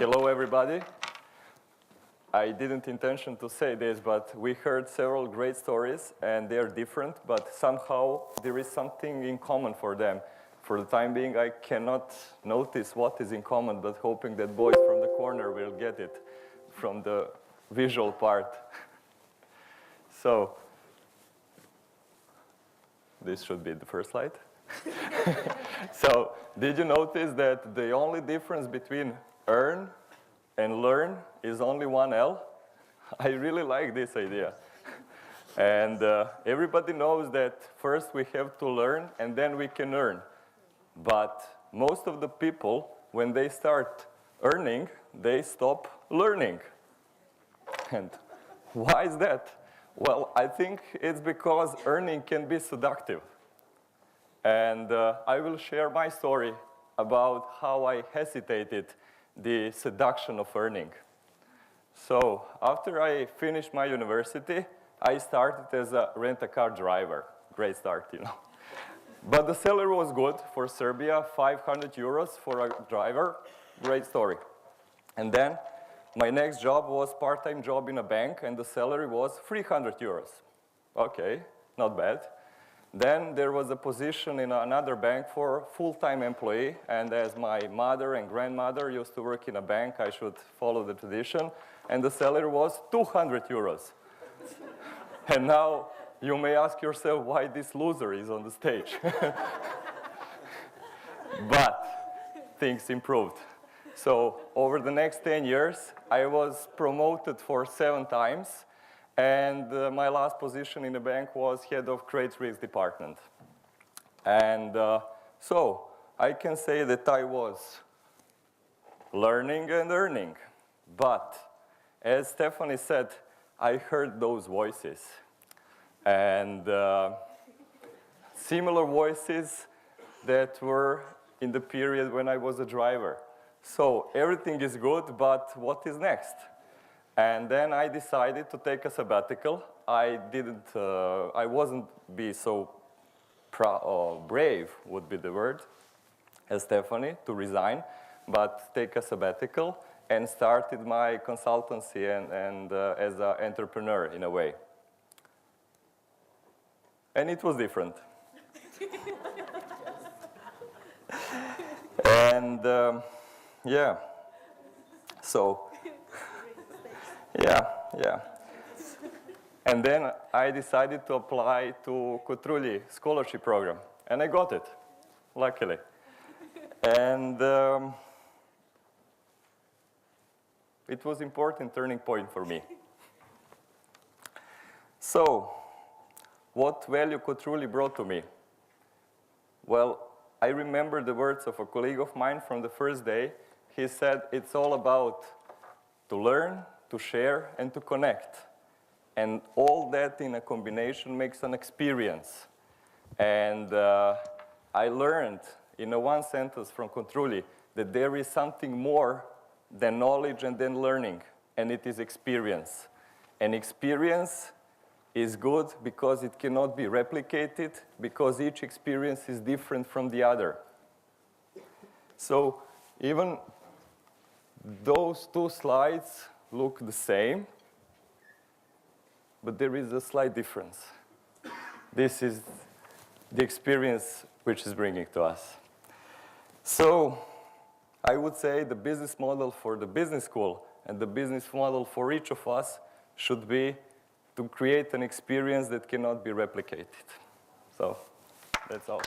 Hello, everybody. I didn't intention to say this, but we heard several great stories, and they're different, but somehow there is something in common for them. For the time being, I cannot notice what is in common, but hoping that boys from the corner will get it from the visual part. So, this should be the first slide. So, did you notice that the only difference between earn and learn is only one L? I really like this idea. And everybody knows that first we have to learn and then we can earn. But most of the people, when they start earning, they stop learning. And why is that? Well, I think it's because earning can be seductive. And I will share my story about how I hesitated the seduction of earning. So after I finished my university, I started as a rent-a-car driver. Great start, you know. But the salary was good for Serbia, 500 euros for a driver. Great story. And then my next job was part-time job in a bank, and the salary was 300 euros. Okay, not bad. Then there was a position in another bank for full-time employee, and as my mother and grandmother used to work in a bank, I should follow the tradition, and the salary was 200 euros. And now you may ask yourself why this loser is on the stage. But things improved. So over the next 10 years, I was promoted for 7 times, and my last position in the bank was head of credit risk department. And so I can say that I was learning and earning. But as Stephanie said, I heard those voices. And similar voices that were in the period when I was a driver. So everything is good, but what is next? And then I decided to take a sabbatical. I wasn't be so brave, would be the word, as Stephanie, to resign, but take a sabbatical and started my consultancy and as an entrepreneur in a way. And it was different. And yeah, so. Yeah. And then I decided to apply to Kotrulji scholarship program, and I got it, luckily. And it was an important turning point for me. So, what value Kotrulji brought to me? Well, I remember the words of a colleague of mine from the first day. He said, it's all about to learn, to share, and to connect. And all that in a combination makes an experience. And I learned in a one sentence from Kotrulji that there is something more than knowledge and then learning, and it is experience. And experience is good because it cannot be replicated, because each experience is different from the other. So even those 2 slides look the same, but there is a slight difference. This is the experience which is bringing to us. So I would say the business model for the business school and the business model for each of us should be to create an experience that cannot be replicated. So that's all.